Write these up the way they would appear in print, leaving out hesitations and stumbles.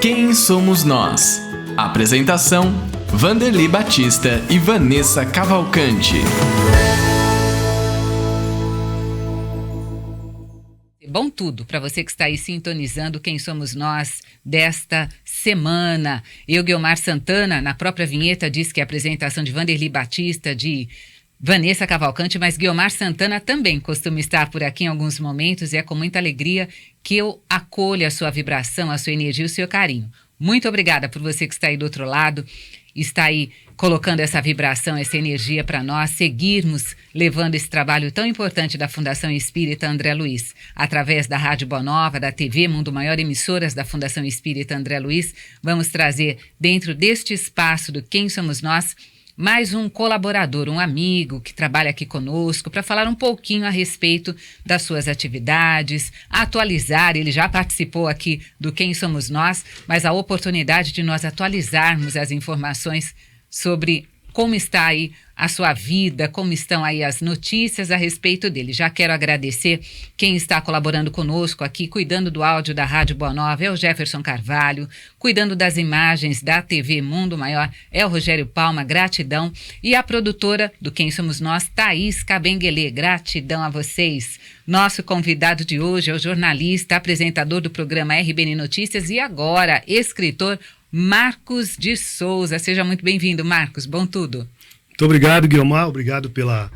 Quem somos nós? Apresentação: Vanderly Batista e Vanessa Cavalcante. Bom tudo para você que está aí sintonizando Quem Somos Nós desta semana. Eu, Guiomar Santana, na própria vinheta disse que é a apresentação de Vanderly Batista, de Vanessa Cavalcante, mas Guiomar Santana também costuma estar por aqui em alguns momentos e é com muita alegria que eu acolho a sua vibração, a sua energia e o seu carinho. Muito obrigada por você que está aí do outro lado, está aí colocando essa vibração, essa energia para nós seguirmos levando esse trabalho tão importante da Fundação Espírita André Luiz. Através da Rádio Boa Nova, da TV Mundo Maior, emissoras da Fundação Espírita André Luiz, vamos trazer dentro deste espaço do Quem Somos Nós mais um colaborador, um amigo que trabalha aqui conosco para falar um pouquinho a respeito das suas atividades, atualizar. Ele já participou aqui do Quem Somos Nós, mas a oportunidade de nós atualizarmos as informações sobre como está aí a sua vida, como estão aí as notícias a respeito dele. Já quero agradecer quem está colaborando conosco aqui, cuidando do áudio da Rádio Boa Nova, é o Jefferson Carvalho, cuidando das imagens da TV Mundo Maior, é o Rogério Palma, gratidão. E a produtora do Quem Somos Nós, Thaís Cabenguele, gratidão a vocês. Nosso convidado de hoje é o jornalista, apresentador do programa RBN Notícias e agora escritor Marcos de Souza. Seja muito bem-vindo, Marcos. Bom tudo. Muito obrigado, Guiomar. Obrigado pela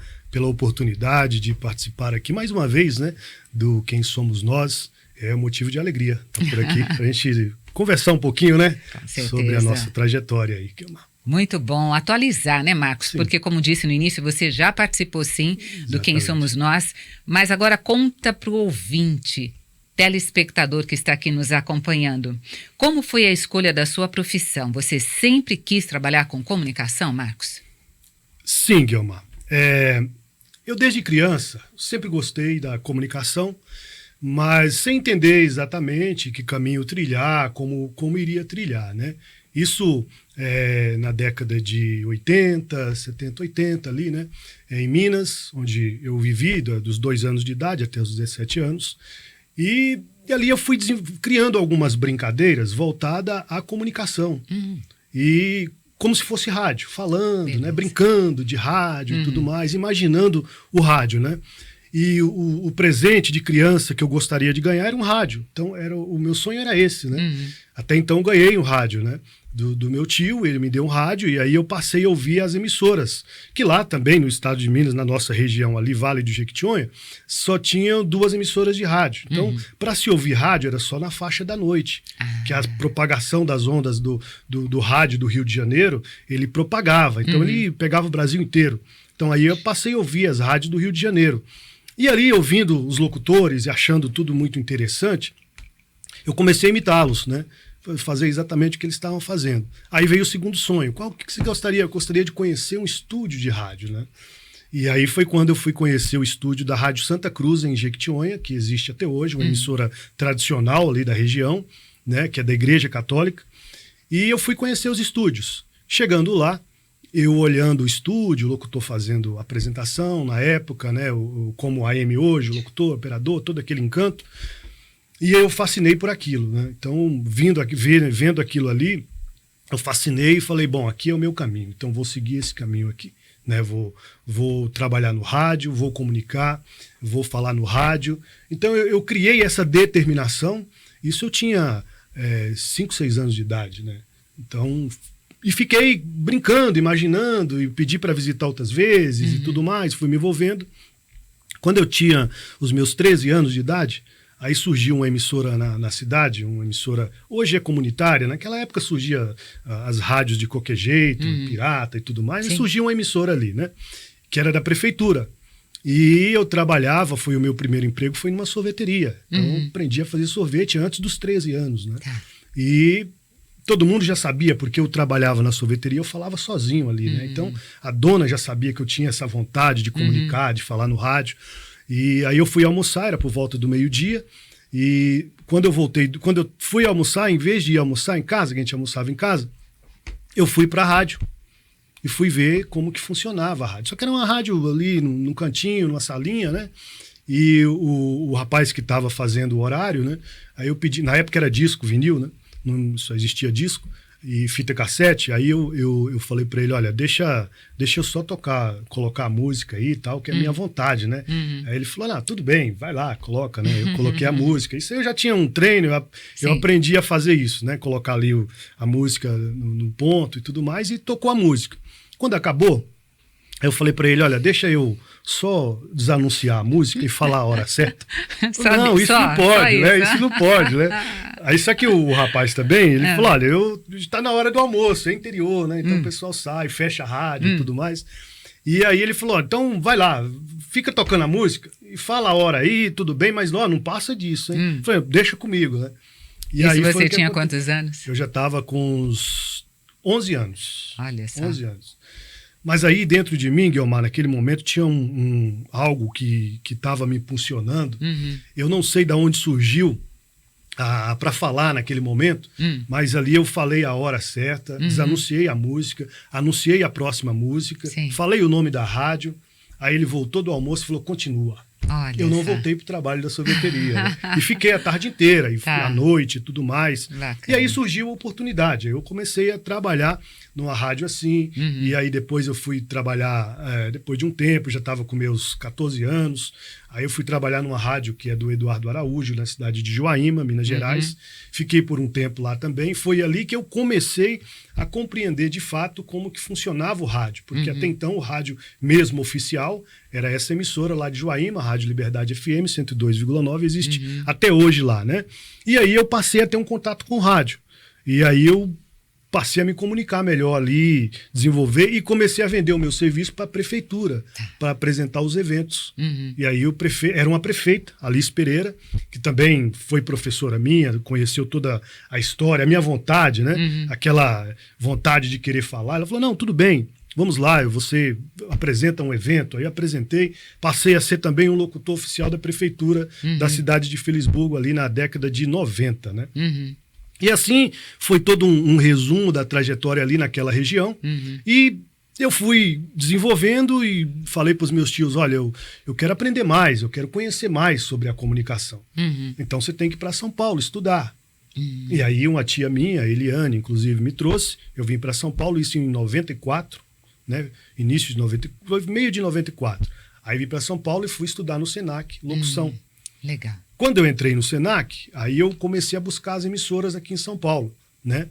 oportunidade de participar aqui mais uma vez, né, do Quem Somos Nós. É motivo de alegria estar por aqui para a gente conversar um pouquinho, né, sobre a nossa trajetória aí, Guiomar. Muito bom atualizar, né, Marcos? Sim. Porque, como disse no início, você já participou, sim, do Quem Somos Nós, mas agora conta para o ouvinte, telespectador que está aqui nos acompanhando. Como foi a escolha da sua profissão? Você sempre quis trabalhar com comunicação, Marcos? Sim, Guiomar. Eu desde criança sempre gostei da comunicação, mas sem entender exatamente que caminho trilhar, como iria trilhar, né? Isso na década de 80, 70, 80 ali, né? Em Minas, onde eu vivi dos 2 anos de idade até os 17 anos. E ali eu fui criando algumas brincadeiras voltadas à comunicação. E como se fosse rádio, falando, né, brincando de rádio e tudo mais, imaginando o rádio, né? E o presente de criança que eu gostaria de ganhar era um rádio. Então o meu sonho era esse, né? Até então eu ganhei um rádio, né? Do meu tio, ele me deu um rádio e aí eu passei a ouvir as emissoras, que lá também no estado de Minas, na nossa região ali, Vale do Jequitinhonha, só tinham 2 emissoras de rádio. Então, para se ouvir rádio era só na faixa da noite, que a propagação das ondas do rádio do Rio de Janeiro, ele propagava, então ele pegava o Brasil inteiro. Então aí eu passei a ouvir as rádios do Rio de Janeiro. E ali, ouvindo os locutores e achando tudo muito interessante, eu comecei a imitá-los, né? Fazer exatamente o que eles estavam fazendo. Aí veio o segundo sonho. O que você gostaria? Eu gostaria de conhecer um estúdio de rádio, né? E aí foi quando eu fui conhecer o estúdio da Rádio Santa Cruz, em Jequitinhonha, que existe até hoje, uma emissora tradicional ali da região, né? Que é da Igreja Católica. E eu fui conhecer os estúdios. Chegando lá, eu olhando o estúdio, o locutor fazendo apresentação na época, né? Como AM hoje, o locutor, o operador, todo aquele encanto. E eu fascinei por aquilo, né? Então, vendo aquilo ali, eu fascinei e falei, bom, aqui é o meu caminho, então vou seguir esse caminho aqui, né? Vou trabalhar no rádio, vou comunicar, vou falar no rádio. Então, eu criei essa determinação, isso eu tinha 5, 6 anos de idade, né? Então, e fiquei brincando, imaginando, e pedi para visitar outras vezes e tudo mais, fui me envolvendo. Quando eu tinha os meus 13 anos de idade, aí surgiu uma emissora na cidade, uma emissora, hoje é comunitária, naquela época surgia as rádios de qualquer jeito, pirata e tudo mais, e surgiu uma emissora ali, né, que era da prefeitura. E eu trabalhava, o meu primeiro emprego foi numa sorveteria, então eu aprendi a fazer sorvete antes dos 13 anos, né, e todo mundo já sabia, porque eu trabalhava na sorveteria, eu falava sozinho ali, né, então a dona já sabia que eu tinha essa vontade de comunicar, de falar no rádio. E aí eu fui almoçar, era por volta do meio-dia, e quando eu fui almoçar, em vez de ir almoçar em casa, que a gente almoçava em casa, eu fui para a rádio e fui ver como que funcionava a rádio. Só que era uma rádio ali num cantinho, numa salinha, né? E o rapaz que estava fazendo o horário, né? Aí eu pedi, na época era disco, vinil, né? só existia disco e fita cassete. Aí eu falei para ele, olha, deixa eu só colocar a música aí e tal, que é a minha vontade, né? Aí ele falou, tudo bem, vai lá, coloca, né? Eu coloquei a música. Isso aí eu já tinha um treino, eu aprendi a fazer isso, né? Colocar ali a música no ponto e tudo mais, e tocou a música. Quando acabou, eu falei para ele, olha, deixa eu só desanunciar a música e falar a hora certa. Não, isso não pode, né? Isso não pode, né? Aí só que o rapaz também, ele falou, olha, está na hora do almoço, é interior, né? Então o pessoal sai, fecha a rádio e tudo mais. E aí ele falou, então vai lá, fica tocando a música e fala a hora aí, tudo bem, mas não passa disso, hein? Eu falei, deixa comigo, né? E aí você tinha quantos anos? Eu já estava com uns 11 anos. Olha só. 11 anos. Mas aí dentro de mim, Guilmar, naquele momento tinha algo que estava me impulsionando. Eu não sei de onde surgiu para falar naquele momento, mas ali eu falei a hora certa, desanunciei a música, anunciei a próxima música, falei o nome da rádio, aí ele voltou do almoço e falou, continua. Olha, eu não voltei para o trabalho da sorveteria. Né? E fiquei a tarde inteira, e à noite e tudo mais. Bacana. E aí surgiu a oportunidade. Eu comecei a trabalhar numa rádio assim, e aí depois eu fui trabalhar, depois de um tempo, já estava com meus 14 anos, aí eu fui trabalhar numa rádio que é do Eduardo Araújo, na cidade de Joaíma, Minas Gerais. Fiquei por um tempo lá também. Foi ali que eu comecei a compreender de fato como que funcionava o rádio, porque até então o rádio mesmo oficial era essa emissora lá de Joaíma, a Rádio Liberdade FM 102,9, existe até hoje lá, né? E aí eu passei a ter um contato com o rádio. E aí eu passei a me comunicar melhor ali, desenvolver, e comecei a vender o meu serviço para a prefeitura, para apresentar os eventos. E aí era uma prefeita, Alice Pereira, que também foi professora minha, conheceu toda a história, a minha vontade, né? Aquela vontade de querer falar. Ela falou, não, tudo bem, vamos lá, você apresenta um evento. Aí apresentei, passei a ser também um locutor oficial da prefeitura da cidade de Felisburgo, ali na década de 90, né? E assim foi todo um resumo da trajetória ali naquela região. E eu fui desenvolvendo e falei para os meus tios, olha, eu quero aprender mais, eu quero conhecer mais sobre a comunicação. Então você tem que ir para São Paulo estudar. E aí uma tia minha, Eliane, inclusive, me trouxe. Eu vim para São Paulo, isso em 94, né? Início de 94, meio de 94. Aí vim para São Paulo e fui estudar no Senac, locução. Legal. Quando eu entrei no Senac, aí eu comecei a buscar as emissoras aqui em São Paulo, né?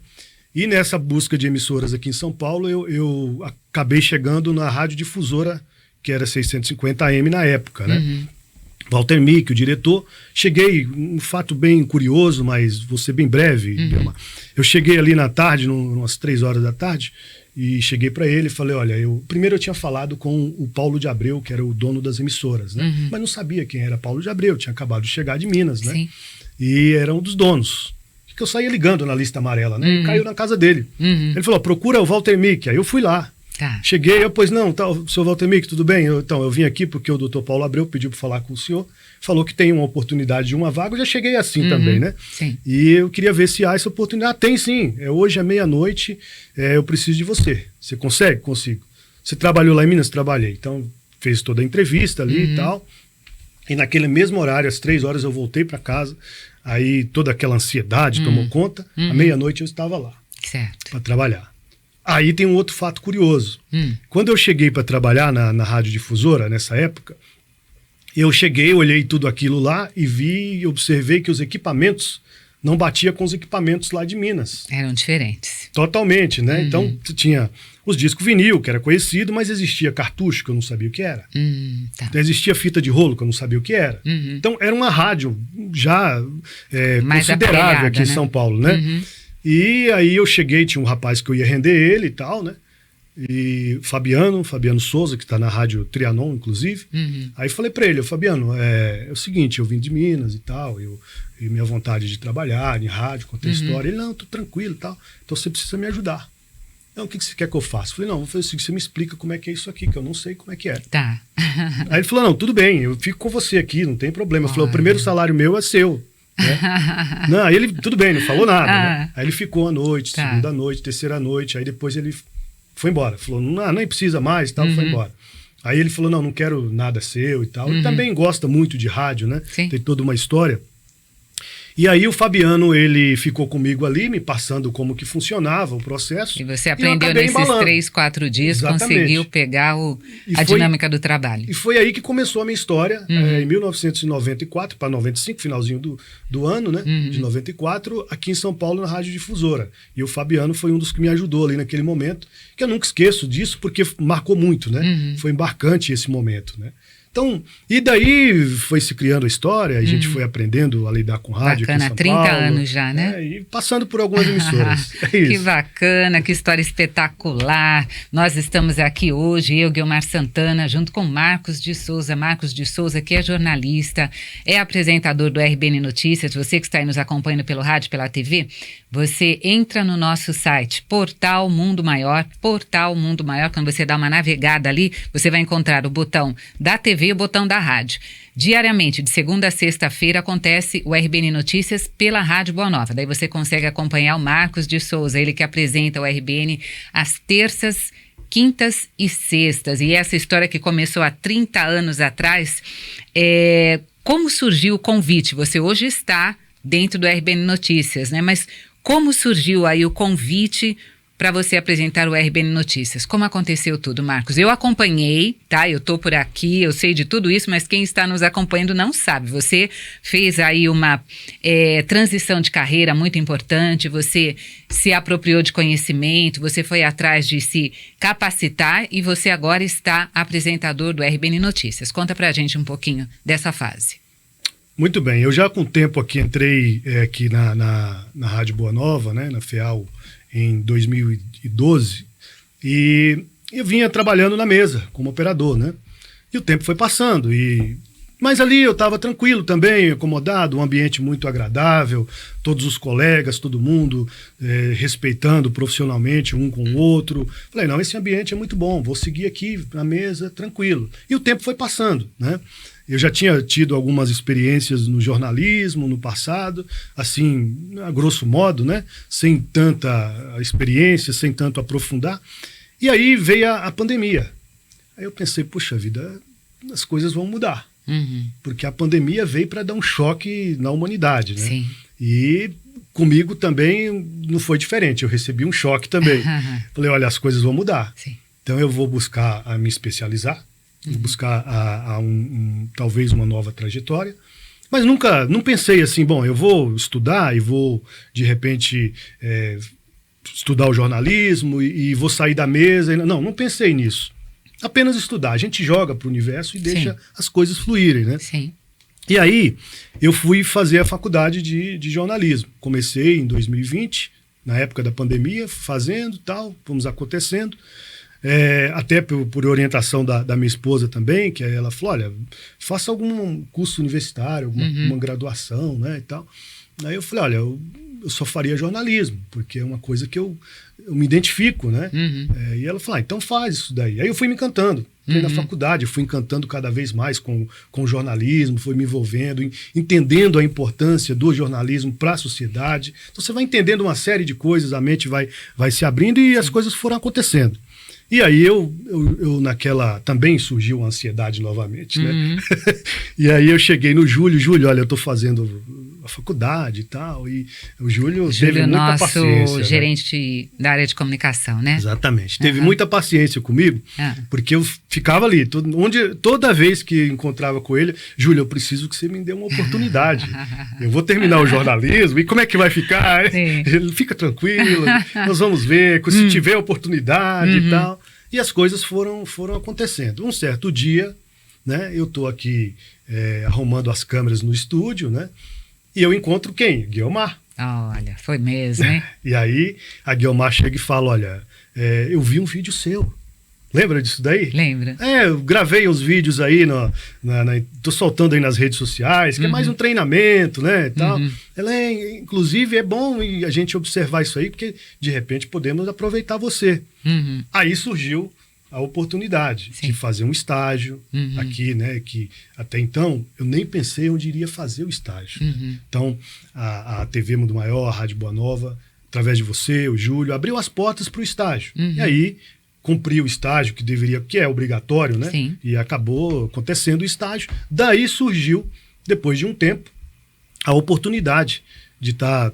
E nessa busca de emissoras aqui em São Paulo, eu acabei chegando na rádio difusora, que era 650 AM na época, né? Walter Mick, o diretor. Cheguei, um fato bem curioso, mas vou ser bem breve. Eu cheguei ali na tarde, umas 3 horas da tarde, e cheguei para ele e falei, olha, primeiro eu tinha falado com o Paulo de Abreu, que era o dono das emissoras, né? Mas não sabia quem era Paulo de Abreu, tinha acabado de chegar de Minas, né? E era um dos donos. Que eu saía ligando na lista amarela, né? Caiu na casa dele. Ele falou, procura o Walter Mick. Aí eu fui lá. Cheguei, pois não, senhor Walter Mick, tudo bem? Eu vim aqui porque o doutor Paulo Abreu pediu para falar com o senhor, falou que tem uma oportunidade de uma vaga, eu já cheguei assim também, né? E eu queria ver se há essa oportunidade. Tem sim, hoje à meia-noite, eu preciso de você. Você consegue? Consigo. Você trabalhou lá em Minas? Trabalhei. Então, fez toda a entrevista ali e tal. E naquele mesmo horário, às 3 horas, eu voltei para casa, aí toda aquela ansiedade tomou conta, à meia-noite eu estava lá, para trabalhar. Aí tem um outro fato curioso. Quando eu cheguei para trabalhar na rádio difusora, nessa época, eu cheguei, olhei tudo aquilo lá e observei que os equipamentos não batiam com os equipamentos lá de Minas. Eram diferentes. Totalmente, né? Então tinha os discos vinil, que era conhecido, mas existia cartucho, que eu não sabia o que era. Então, existia fita de rolo, que eu não sabia o que era. Então era uma rádio já considerável aqui em São Paulo, né? E aí eu cheguei, tinha um rapaz que eu ia render ele e tal, né? E Fabiano Souza, que está na rádio Trianon, inclusive. Aí falei para ele, Fabiano, é o seguinte, eu vim de Minas e tal, e minha vontade de trabalhar em rádio, contar história. Ele, não, tô tranquilo e tal, então você precisa me ajudar. Então, o que você quer que eu faça? Eu falei, não, vou fazer o seguinte, você me explica como é que é isso aqui, que eu não sei como é que é. Aí ele falou, não, tudo bem, eu fico com você aqui, não tem problema. Eu falei, o primeiro salário meu é seu. Né? Não, aí ele, tudo bem, não falou nada. Né? Aí ele ficou a noite, segunda noite, terceira noite, aí depois ele foi embora. Falou, não, nem precisa mais e tal, foi embora. Aí ele falou, não quero nada seu e tal. Ele também gosta muito de rádio, né? Tem toda uma história. E aí o Fabiano, ele ficou comigo ali, me passando como que funcionava o processo. E você aprendeu nesses embalando. 3, 4 dias, Exatamente. conseguiu pegar a dinâmica do trabalho. E foi aí que começou a minha história, em 1994 para 95, finalzinho do ano, né? De 94, aqui em São Paulo, na Rádio Difusora. E o Fabiano foi um dos que me ajudou ali naquele momento, que eu nunca esqueço disso, porque marcou muito, né? Foi embarcante esse momento, né? Então, e daí foi se criando a história, a gente foi aprendendo a lidar com rádio. Bacana, aqui em São 30 Paulo, anos já, né? E passando por algumas emissoras. É isso. Que bacana, que história espetacular. Nós estamos aqui hoje, eu, Guiomar Santana, junto com Marcos de Souza. Marcos de Souza, que é jornalista, é apresentador do RBN Notícias. Você que está aí nos acompanhando pelo rádio, pela TV, você entra no nosso site, Portal Mundo Maior, quando você dá uma navegada ali, você vai encontrar o botão da TV e o botão da rádio. Diariamente, de segunda a sexta-feira, acontece o RBN Notícias pela Rádio Boa Nova. Daí você consegue acompanhar o Marcos de Souza, ele que apresenta o RBN às terças, quintas e sextas. E essa história que começou há 30 anos atrás, como surgiu o convite? Você hoje está dentro do RBN Notícias, né? Mas como surgiu aí o convite para você apresentar o RBN Notícias? Como aconteceu tudo, Marcos? Eu acompanhei, tá? Eu tô por aqui, eu sei de tudo isso, mas quem está nos acompanhando não sabe. Você fez aí uma transição de carreira muito importante, você se apropriou de conhecimento, você foi atrás de se capacitar e você agora está apresentador do RBN Notícias. Conta pra gente um pouquinho dessa fase. Muito bem, eu já com o tempo aqui entrei aqui na Rádio Boa Nova, né, na FEAL, em 2012, e eu vinha trabalhando na mesa como operador, né? E o tempo foi passando, mas ali eu estava tranquilo também, acomodado, um ambiente muito agradável, todos os colegas, todo mundo respeitando profissionalmente um com o outro. Falei, não, esse ambiente é muito bom, vou seguir aqui na mesa tranquilo. E o tempo foi passando, né? Eu já tinha tido algumas experiências no jornalismo no passado, assim, a grosso modo, né? Sem tanta experiência, sem tanto aprofundar. E aí veio a pandemia. Aí eu pensei, puxa vida, as coisas vão mudar. Porque a pandemia veio para dar um choque na humanidade, né? Sim. E comigo também não foi diferente, eu recebi um choque também. Falei, olha, as coisas vão mudar. Sim. Então eu vou buscar a me especializar, buscar talvez uma nova trajetória, mas não pensei assim, bom, eu vou estudar e vou de repente estudar o jornalismo e vou sair da mesa. Não pensei nisso. Apenas estudar. A gente joga para o universo e deixa as coisas fluírem, né? Sim. E aí eu fui fazer a faculdade de jornalismo. Comecei em 2020, na época da pandemia, fazendo tal, fomos acontecendo. Até por orientação da minha esposa também, que ela falou, olha, faça algum curso universitário, alguma graduação, né, e tal. Aí eu falei, olha, eu só faria jornalismo, porque é uma coisa que eu me identifico, né? E ela falou, então faz isso daí. Aí eu fui me encantando, entrei na faculdade, fui encantando cada vez mais com o jornalismo, fui me envolvendo, entendendo a importância do jornalismo para a sociedade. Então você vai entendendo uma série de coisas, a mente vai se abrindo e as coisas foram acontecendo. E aí eu naquela, também surgiu a ansiedade novamente, né? E aí eu cheguei no Júlio, olha, eu tô fazendo a faculdade e tal, e o Júlio teve muita paciência. Nosso gerente da área de comunicação, né? Exatamente, teve muita paciência comigo, porque eu ficava ali, toda vez que encontrava com ele, Júlio, eu preciso que você me dê uma oportunidade, eu vou terminar o jornalismo, e como é que vai ficar? Ele fica tranquilo, nós vamos ver, se tiver oportunidade e tal. E as coisas foram acontecendo. Um certo dia, né, eu estou aqui arrumando as câmeras no estúdio, né, e eu encontro quem? Guiomar. Olha, foi mesmo, hein? E aí a Guiomar chega e fala, olha, eu vi um vídeo seu. Lembra disso daí? Lembra. Eu gravei uns vídeos aí, tô soltando aí nas redes sociais, que é mais um treinamento, né, e tal. Ela inclusive, é bom a gente observar isso aí, porque de repente podemos aproveitar você. Aí surgiu a oportunidade de fazer um estágio aqui, né, que até então eu nem pensei onde iria fazer o estágio. Então, a TV Mundo Maior, a Rádio Boa Nova, através de você, o Júlio, abriu as portas para o estágio. E aí cumpri o estágio que é obrigatório, né? Sim. E acabou acontecendo o estágio. Daí surgiu, depois de um tempo, a oportunidade de estar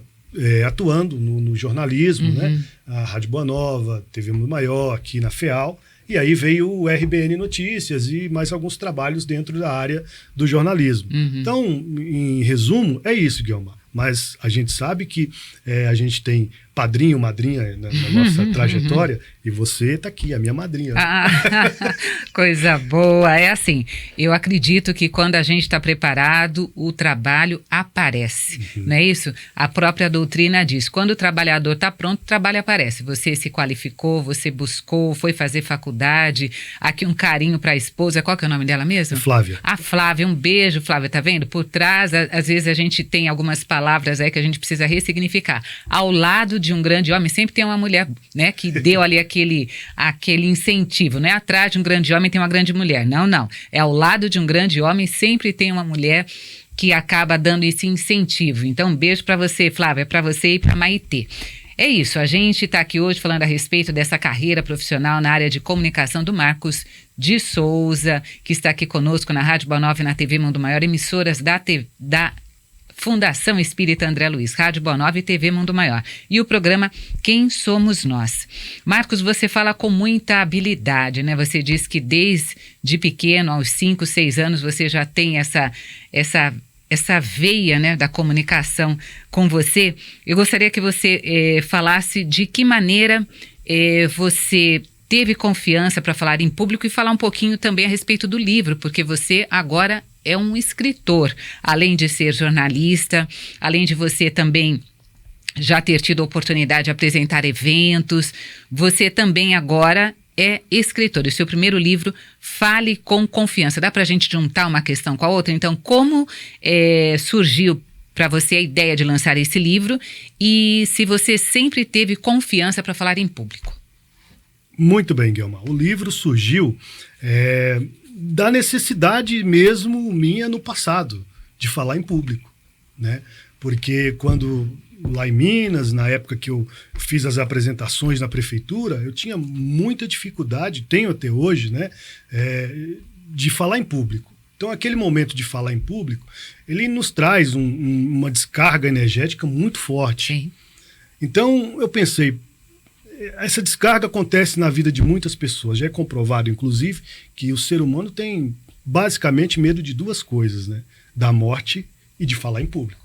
atuando no jornalismo, né? A Rádio Boa Nova, TV Mundo Maior, aqui na FEAL, e aí veio o RBN Notícias e mais alguns trabalhos dentro da área do jornalismo. Então, em resumo, é isso, Guilherme. Mas a gente sabe que a gente tem padrinho, madrinha na nossa trajetória, e você está aqui, a minha madrinha. Coisa boa. É assim, eu acredito que quando a gente está preparado, o trabalho aparece, não é isso? A própria doutrina diz, quando o trabalhador está pronto, o trabalho aparece. Você se qualificou, você buscou, foi fazer faculdade, aqui um carinho para a esposa, qual que é o nome dela mesmo? Flávia. A Flávia, um beijo, Flávia, tá vendo? Por trás, às vezes a gente tem algumas palavras aí que a gente precisa ressignificar. Ao lado de um grande homem, sempre tem uma mulher, né, que deu ali aquele incentivo, não é atrás de um grande homem tem uma grande mulher, não, é ao lado de um grande homem, sempre tem uma mulher que acaba dando esse incentivo. Então, um beijo para você, Flávia, para você e para Maitê. É isso, a gente está aqui hoje falando a respeito dessa carreira profissional na área de comunicação do Marcos de Souza, que está aqui conosco na Rádio Boa Nova e na TV Mundo Maior, emissoras da Fundação Espírita André Luiz, Rádio Boa Nova e TV Mundo Maior. E o programa Quem Somos Nós. Marcos, você fala com muita habilidade, né? Você diz que desde pequeno, aos 5, 6 anos, você já tem essa veia, né, da comunicação com você. Eu gostaria que você falasse de que maneira você teve confiança para falar em público e falar um pouquinho também a respeito do livro, porque você agora é um escritor, além de ser jornalista, além de você também já ter tido a oportunidade de apresentar eventos, você também agora é escritor. O seu primeiro livro, Fale com Confiança. Dá para a gente juntar uma questão com a outra? Então, como surgiu para você a ideia de lançar esse livro e se você sempre teve confiança para falar em público? Muito bem, Guilherme. O livro surgiu da necessidade mesmo minha no passado, de falar em público, né? Porque quando lá em Minas, na época que eu fiz as apresentações na prefeitura, eu tinha muita dificuldade, tenho até hoje, né, de falar em público. Então, aquele momento de falar em público, ele nos traz uma descarga energética muito forte. Sim. Então, eu pensei, essa descarga acontece na vida de muitas pessoas. Já é comprovado, inclusive, que o ser humano tem basicamente medo de duas coisas, né? Da morte e de falar em público.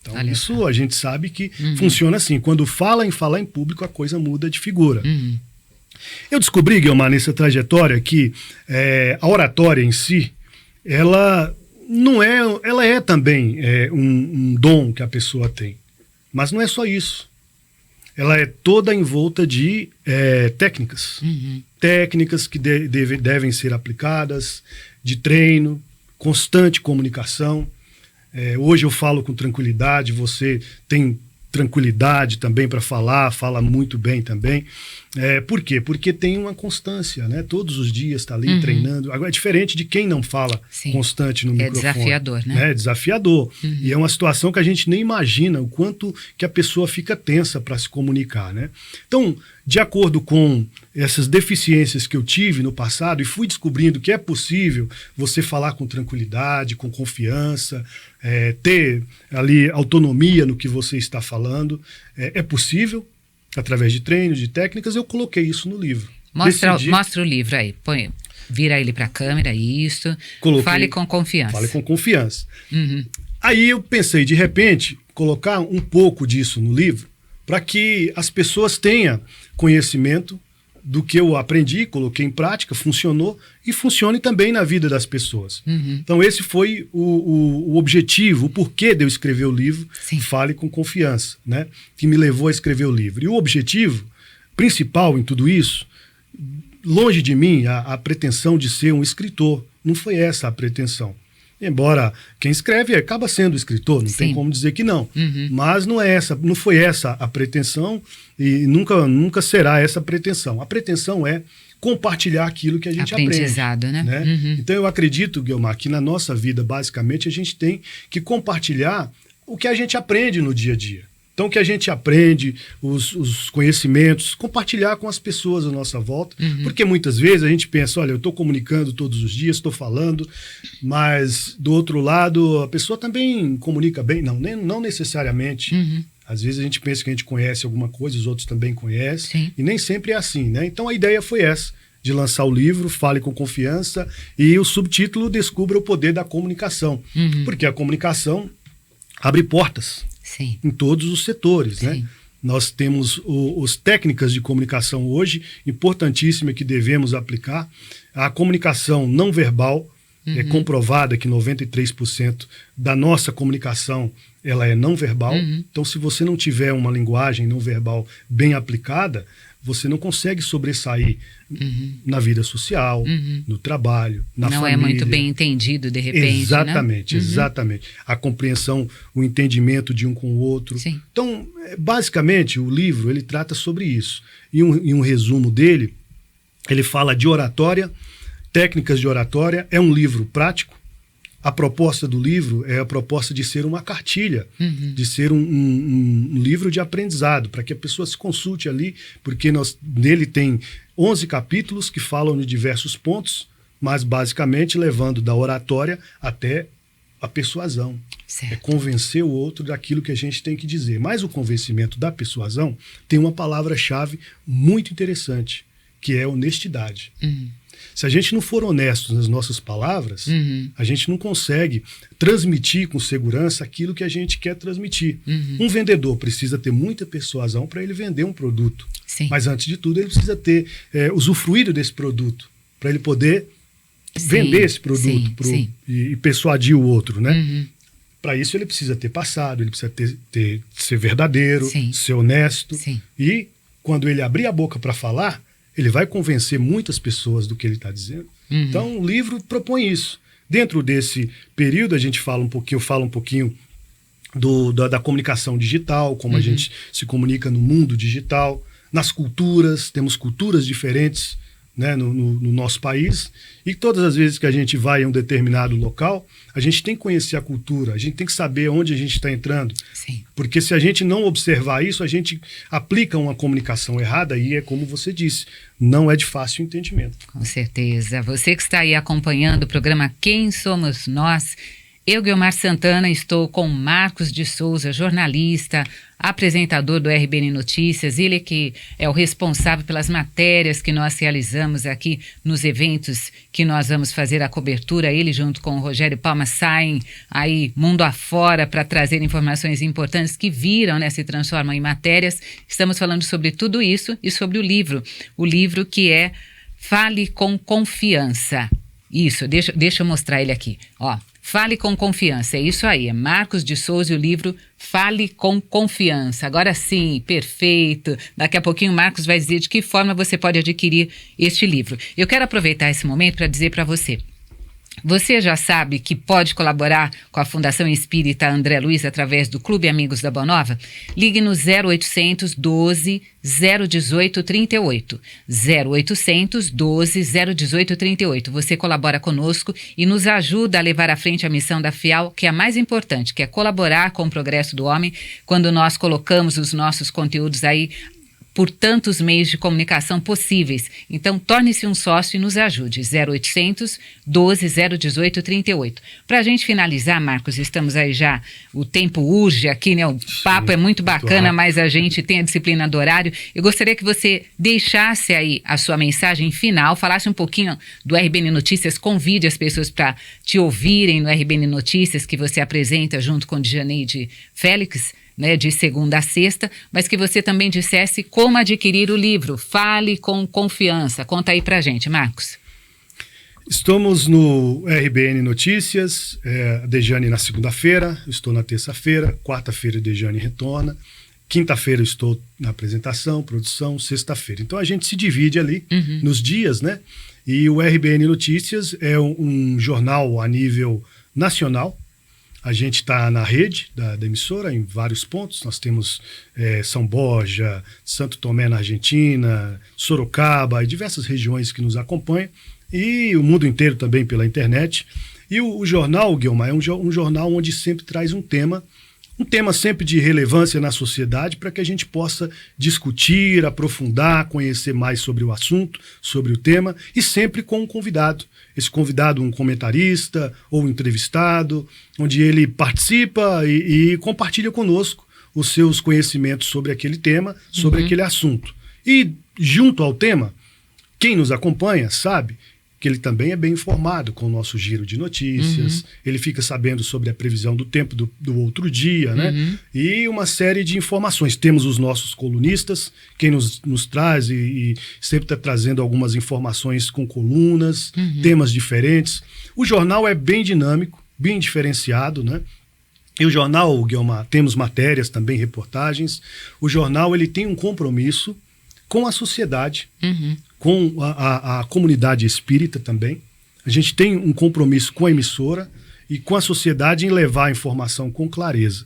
Então, olha, isso a gente sabe que funciona assim. Quando fala em falar em público, a coisa muda de figura. Eu descobri, Guilherme, nessa trajetória que a oratória em si, ela é também um dom que a pessoa tem. Mas não é só isso. Ela é toda envolta de técnicas. Técnicas que devem ser aplicadas, de treino, constante comunicação. Hoje eu falo com tranquilidade, você tem tranquilidade também para falar, fala muito bem também. Por quê? Porque tem uma constância, né? Todos os dias está ali treinando. Agora é diferente de quem não fala constante no microfone. É desafiador, né? É desafiador. E é uma situação que a gente nem imagina o quanto que a pessoa fica tensa para se comunicar, né? Então, de acordo com essas deficiências que eu tive no passado e fui descobrindo que é possível você falar com tranquilidade, com confiança, ter ali autonomia no que você está falando, é possível. Através de treinos, de técnicas, eu coloquei isso no livro. Mostra o livro aí, vira ele para a câmera, isso. Fale com confiança. Fale com confiança. Aí eu pensei, de repente, colocar um pouco disso no livro para que as pessoas tenham conhecimento do que eu aprendi, coloquei em prática, funcionou e funcione também na vida das pessoas. Então esse foi o objetivo, o porquê de eu escrever o livro, Fale com Confiança, né? Que me levou a escrever o livro. E o objetivo principal em tudo isso, longe de mim a pretensão de ser um escritor, não foi essa a pretensão. Embora quem escreve acaba sendo escritor, não tem como dizer que não. Mas não foi essa a pretensão e nunca será essa a pretensão. A pretensão é compartilhar aquilo que a gente aprende. Aprendizado, né? Então eu acredito, Guilherme, que na nossa vida, basicamente, a gente tem que compartilhar o que a gente aprende no dia a dia. Então, que a gente aprende os conhecimentos, compartilhar com as pessoas à nossa volta, porque muitas vezes a gente pensa, olha, eu estou comunicando todos os dias, estou falando, mas do outro lado, a pessoa também comunica bem, não necessariamente. Às vezes a gente pensa que a gente conhece alguma coisa, os outros também conhecem, e nem sempre é assim, né? Então a ideia foi essa, de lançar o livro, Fale com Confiança, e o subtítulo Descubra o Poder da Comunicação, porque a comunicação abre portas. Sim. Em todos os setores, Sim. né? Nós temos os técnicas de comunicação hoje, importantíssima, que devemos aplicar. A comunicação não verbal, é comprovada que 93% da nossa comunicação ela é não verbal. Então, se você não tiver uma linguagem não verbal bem aplicada, você não consegue sobressair na vida social, no trabalho, na família. Não é muito bem entendido, de repente, Exatamente, né? exatamente. A compreensão, o entendimento de um com o outro. Sim. Então, basicamente, o livro, ele trata sobre isso. E um resumo dele, ele fala de oratória, técnicas de oratória. É um livro prático. A proposta do livro é a proposta de ser uma cartilha, de ser um livro de aprendizado, para que a pessoa se consulte ali, porque nele tem 11 capítulos que falam de diversos pontos, mas basicamente levando da oratória até a persuasão. Certo. É convencer o outro daquilo que a gente tem que dizer. Mas o convencimento da persuasão tem uma palavra-chave muito interessante, que é honestidade. Se a gente não for honesto nas nossas palavras, a gente não consegue transmitir com segurança aquilo que a gente quer transmitir. Um vendedor precisa ter muita persuasão para ele vender um produto. Sim. Mas, antes de tudo, ele precisa ter usufruído desse produto, para ele poder vender esse produto e persuadir o outro, né? Para isso, ele precisa ter passado, ele precisa ser verdadeiro, ser honesto. E, quando ele abrir a boca para falar, ele vai convencer muitas pessoas do que ele está dizendo. Então, o livro propõe isso. Dentro desse período, a gente fala um pouquinho da comunicação digital, como a gente se comunica no mundo digital, nas culturas, temos culturas diferentes, né, no nosso país, e todas as vezes que a gente vai em um determinado local, a gente tem que conhecer a cultura, a gente tem que saber onde a gente está entrando. Sim. Porque se a gente não observar isso, a gente aplica uma comunicação errada e é como você disse, não é de fácil entendimento. Com certeza. Você que está aí acompanhando o programa Quem Somos Nós, eu, Guiomar Santana, estou com Marcos de Souza, jornalista, apresentador do RBN Notícias, ele que é o responsável pelas matérias que nós realizamos aqui nos eventos que nós vamos fazer a cobertura. Ele, junto com o Rogério Palma, saem aí mundo afora para trazer informações importantes que viram, né, se transformam em matérias. Estamos falando sobre tudo isso e sobre o livro que é Fale com Confiança. Isso, deixa eu mostrar ele aqui, ó. Fale com Confiança, é isso aí, é Marcos de Souza e o livro Fale com Confiança. Agora sim, perfeito. Daqui a pouquinho o Marcos vai dizer de que forma você pode adquirir este livro. Eu quero aproveitar esse momento para dizer para você. Você já sabe que pode colaborar com a Fundação Espírita André Luiz através do Clube Amigos da Boa Nova? Ligue no 0800 12 018 38. 0800 12 018 38. Você colabora conosco e nos ajuda a levar à frente a missão da FIAL, que é a mais importante, que é colaborar com o progresso do homem, quando nós colocamos os nossos conteúdos aí por tantos meios de comunicação possíveis. Então, torne-se um sócio e nos ajude. 0800 12 018 38. Para a gente finalizar, Marcos, estamos aí já, o tempo urge aqui, né? O papo é muito bacana, mas a gente tem a disciplina do horário. Eu gostaria que você deixasse aí a sua mensagem final, falasse um pouquinho do RBN Notícias, convide as pessoas para te ouvirem no RBN Notícias, que você apresenta junto com Djaneide Félix, né, de segunda a sexta, mas que você também dissesse como adquirir o livro. Fale com Confiança. Conta aí pra gente, Marcos. Estamos no RBN Notícias, a Dejane na segunda-feira, estou na terça-feira, quarta-feira a Dejane retorna, quinta-feira eu estou na apresentação, produção, sexta-feira. Então a gente se divide ali nos dias, né? E o RBN Notícias é um jornal a nível nacional. A gente está na rede da emissora em vários pontos. Nós temos São Borja, Santo Tomé na Argentina, Sorocaba e diversas regiões que nos acompanham. E o mundo inteiro também pela internet. E o jornal, Guiomar, é um jornal onde sempre traz um tema um tema sempre de relevância na sociedade para que a gente possa discutir, aprofundar, conhecer mais sobre o assunto, sobre o tema, e sempre com um convidado. Esse convidado, um comentarista ou um entrevistado, onde ele participa e compartilha conosco os seus conhecimentos sobre aquele tema, sobre aquele assunto. E junto ao tema, quem nos acompanha sabe que ele também é bem informado com o nosso giro de notícias, ele fica sabendo sobre a previsão do tempo do outro dia, né? E uma série de informações. Temos os nossos colunistas, quem nos traz e sempre está trazendo algumas informações com colunas, temas diferentes. O jornal é bem dinâmico, bem diferenciado, né? E o jornal, Guilmar, temos matérias também, reportagens. O jornal ele tem um compromisso com a sociedade, com a comunidade espírita também. A gente tem um compromisso com a emissora e com a sociedade em levar a informação com clareza.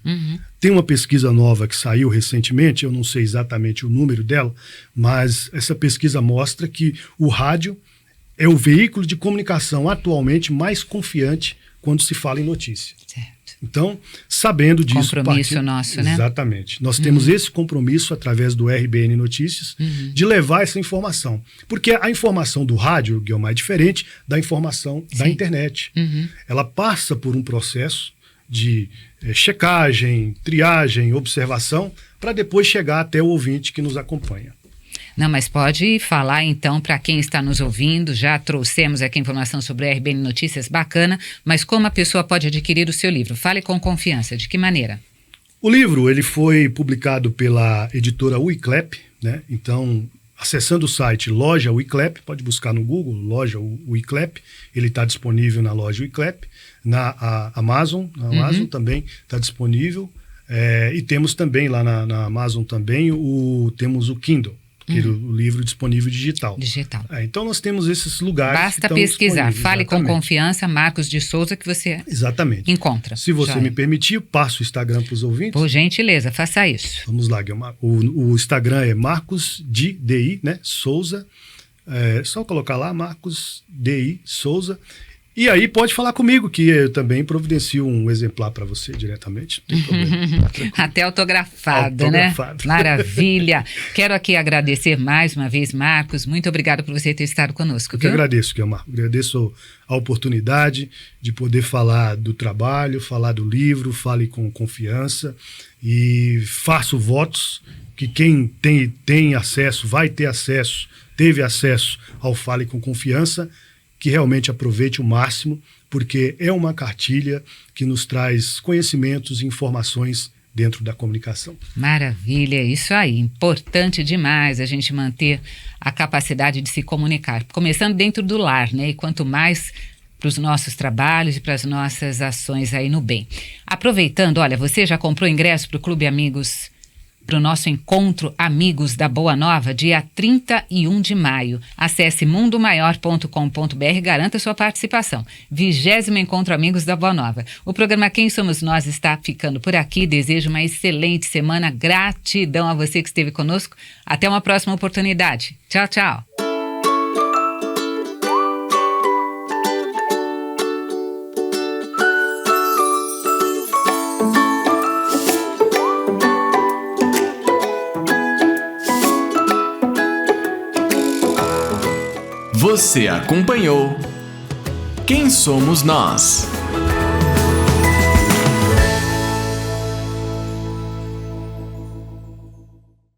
Tem uma pesquisa nova que saiu recentemente, eu não sei exatamente o número dela, mas essa pesquisa mostra que o rádio é o veículo de comunicação atualmente mais confiante quando se fala em notícia. Certo. Então, sabendo disso... Compromisso nosso, né? Exatamente. Nós temos esse compromisso, através do RBN Notícias, de levar essa informação. Porque a informação do rádio, Guilmar, é diferente da informação da internet. Ela passa por um processo de checagem, triagem, observação, para depois chegar até o ouvinte que nos acompanha. Não, mas pode falar então para quem está nos ouvindo, já trouxemos aqui informação sobre o RBN Notícias, bacana, mas como a pessoa pode adquirir o seu livro? Fale com confiança, de que maneira? O livro ele foi publicado pela editora Wiclap, né? Então, acessando o site Loja Wiclap, pode buscar no Google, Loja Wiclap, ele está disponível na Loja Wiclap, na Amazon, também está disponível, e temos também lá na Amazon também, temos o Kindle. O livro disponível digital. Então nós temos esses lugares. Basta pesquisar, fale com confiança, Marcos de Souza, que você encontra. Se você me permitir, passo o Instagram para os ouvintes. Por gentileza, faça isso. Vamos lá, Guilmar. O Instagram é Marcos DI, né? Souza. Só colocar lá, Marcos DI Souza. E aí pode falar comigo, que eu também providencio um exemplar para você diretamente. Não tem problema. Até autografado, né? Maravilha. Quero aqui agradecer mais uma vez, Marcos. Muito obrigado por você ter estado conosco. Eu que agradeço, Guilmar. Agradeço a oportunidade de poder falar do trabalho, falar do livro, fale com confiança e faço votos que quem tem acesso, vai ter acesso, teve acesso ao Fale com Confiança, que realmente aproveite o máximo, porque é uma cartilha que nos traz conhecimentos e informações dentro da comunicação. Maravilha, isso aí. Importante demais a gente manter a capacidade de se comunicar, começando dentro do lar, né? E quanto mais para os nossos trabalhos e para as nossas ações aí no bem. Aproveitando, olha, você já comprou ingresso para o Clube Amigos, para o nosso encontro Amigos da Boa Nova, dia 31 de maio. Acesse mundomaior.com.br e garanta sua participação. 20º Encontro Amigos da Boa Nova. O programa Quem Somos Nós está ficando por aqui. Desejo uma excelente semana. Gratidão a você que esteve conosco. Até uma próxima oportunidade. Tchau, tchau. Você acompanhou Quem Somos Nós?